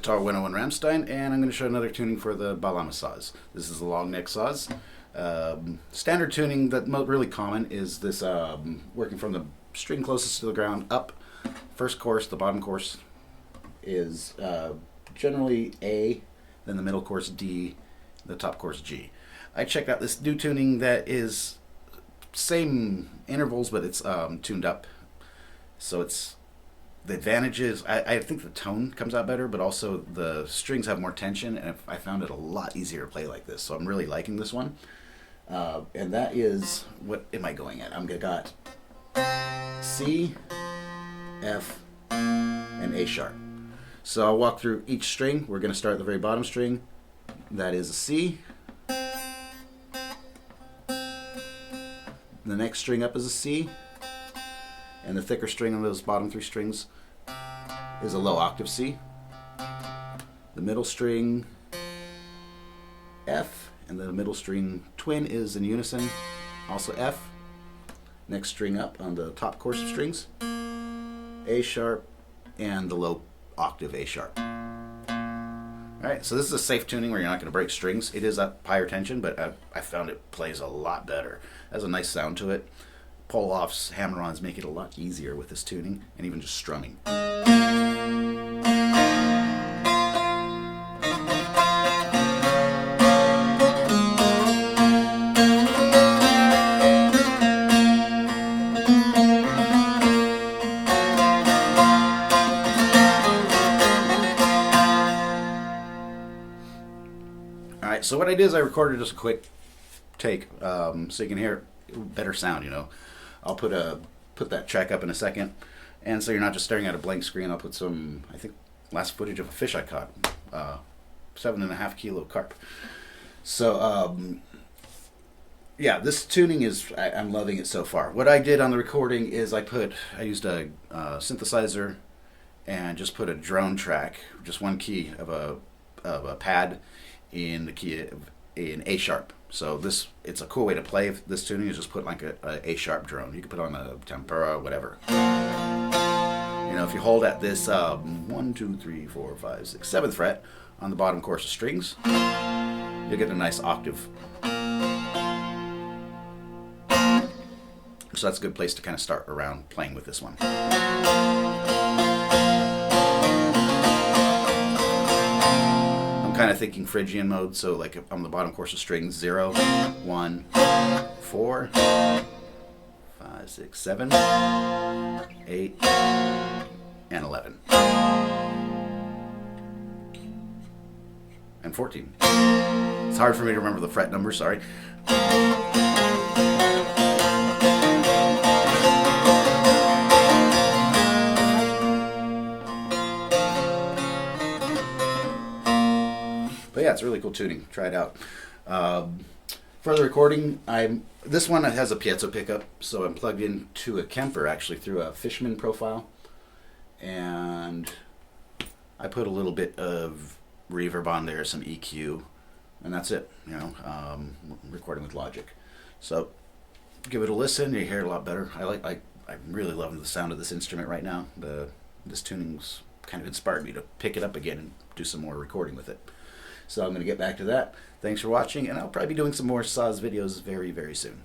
Guitar 101 Ramstein, and I'm going to show another tuning for the Baglama Saz. This is the long neck saz. Standard tuning that really common is this working from the string closest to the ground up. First course, the bottom course is generally A, then the middle course D, the top course G. I checked out this new tuning that is same intervals, but it's tuned up. So it's the advantage is I think the tone comes out better, but also the strings have more tension, and I found it a lot easier to play like this. So I'm really liking this one. And that is, what am I going at? I'm got C, F, and A sharp. So I'll walk through each string. We're going to start at the very bottom string. That is a C. The next string up is a C. And the thicker string on those bottom three strings is a low octave C. The middle string F, and the middle string twin is in unison, also F. Next string up on the top course of strings, A sharp, and the low octave A sharp. Alright, so this is a safe tuning where you're not going to break strings. It is up higher tension, but I found it plays a lot better. It has a nice sound to it. Pull-offs, hammer-ons make it a lot easier with this tuning, and even just strumming. Alright, so what I did is I recorded just a quick take so you can hear better sound, you know. I'll put that track up in a second, and so you're not just staring at a blank screen. I'll put some, I think, last footage of a fish I caught, 7.5 kilo carp. So yeah, this tuning is, I'm loving it so far. What I did on the recording is I used a synthesizer and just put a drone track, just one key of a pad in the key in A sharp. So it's a cool way to play this tuning is just put like a sharp drone. You can put on a tempura, whatever. You know, if you hold at this 1, 2, 3, 4, 5, 6, 7th fret on the bottom course of strings, you'll get a nice octave. So that's a good place to kind of start around playing with this one. Kind of thinking Phrygian mode, so like on the bottom course of strings 0, 1, 4, 5, 6, 7, 8, and 11, and 14. It's hard for me to remember the fret number, sorry. But yeah, it's a really cool tuning. Try it out. For the recording, this one has a piezo pickup, so I'm plugged into a Kemper actually through a Fishman profile, and I put a little bit of reverb on there, some EQ, and that's it. You know, recording with Logic. So give it a listen. You hear it a lot better. I'm really loving the sound of this instrument right now. This tuning's kind of inspired me to pick it up again and do some more recording with it. So I'm going to get back to that. Thanks for watching, and I'll probably be doing some more Saz videos very, very soon.